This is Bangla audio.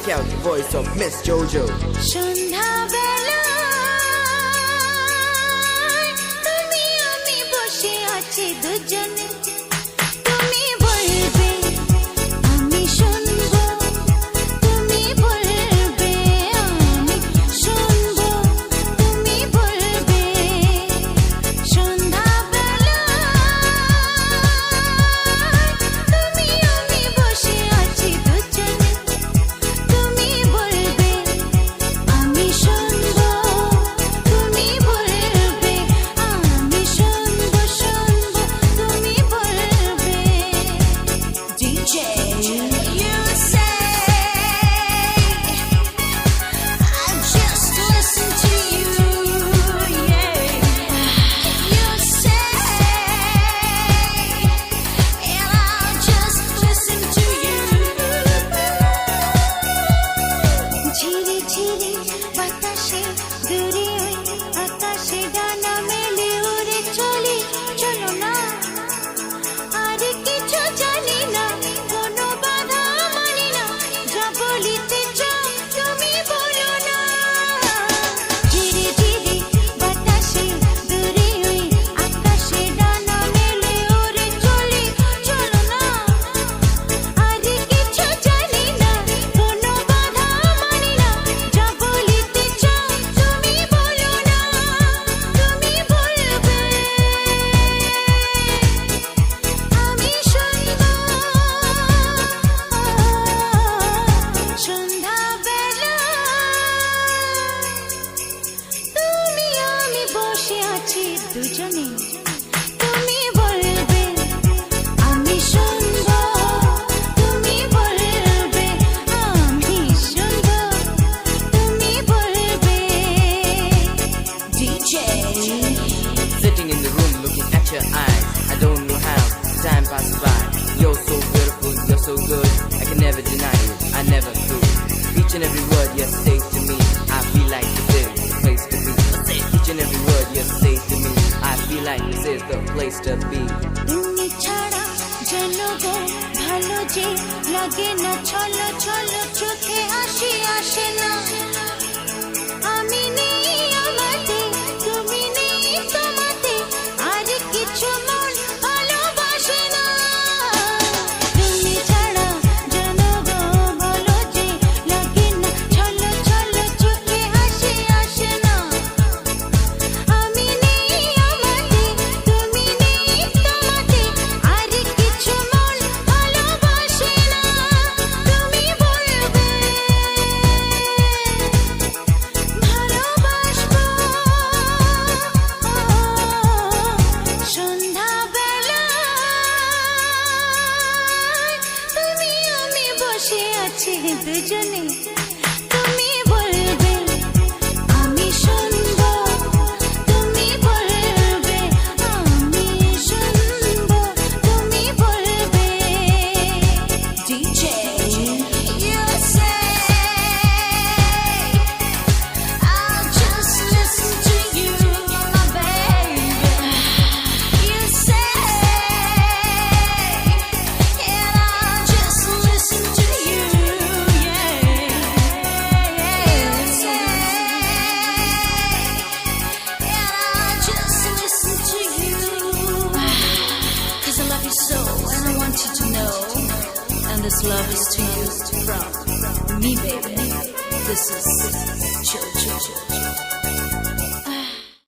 check out the voice of Miss Jojo. সন্ধ্যা বেলা তুমি আমি বসে আছি দুজনে তুমি বলবে আমি শুনবো তুমি বলবে আমি শুনবো তুমি বলবে সন্ধ্যা বেলা তুমি আমি বসে আছি দুজনে তুমি বলবে আমি শুনবো তুমি বলবে আমি শুনবো তুমি বলবে DJ you say I just listen to you yeah you say and I'll just listen to you ঝিরি ঝিরি বাতাসে দূরে আকাশে ডানা মেলে উড়ে চলি চলো না আর কিছু জানি না কোনো বাধা মানি না যা বলিতে চাও তুমি বলো না ঝিরি ঝিরি বাতাসে দূরে আকাশে ডানা মেলে উড়ে চলি চলো না আর কিছু জানি না কোনো বাধা মানি না যা বলিতে চাও তুমি বলো না তুমি বলবে আমি শুনবো সন্ধ্যা বেলা তুমি আমি বসে আছি দুজনে তুমি বলবে আমি শুনবো তুমি বলবে আমি শুনবো তুমি বলবে DJ Sitting in the room looking at your eyes, I don't know how time passes by. You're so beautiful, you're so good, I can never deny you, I never do. Each and every word you say to me, I feel like this is the place to be. Each and every word you say to me, I feel like this is the place to be. তুমি ছাড়া যেন গো ভালো যে লাগে না ছলো ছলো চোখে হাসি আসে না আমি নেই আমাতে তুমি নেই তোমাতে আর কিছু মন ভালোবাসে না তুমি ছাড়া যেন গো ভালো যে লাগে না ছলো ছলো চোখে হাসি আসে না আমি নেই আমাতে তুমি নেই তোমাতে আর কিছু মন ভালোবাসে না তুমি বলবে ভালোবাসবো সন্ধ্যা বেলা তুমি আমি বসে আছি দুজনে তুমি বলবে আমি শুনবো তুমি বলবে আমি শুনবো তুমি বলবে DJ you say I'll just listen to you my baby you say and I'll just listen to you yeah you say and I'll just listen to you 'cause I love you so and I want you to know and this love is to you from me baby this is Jojo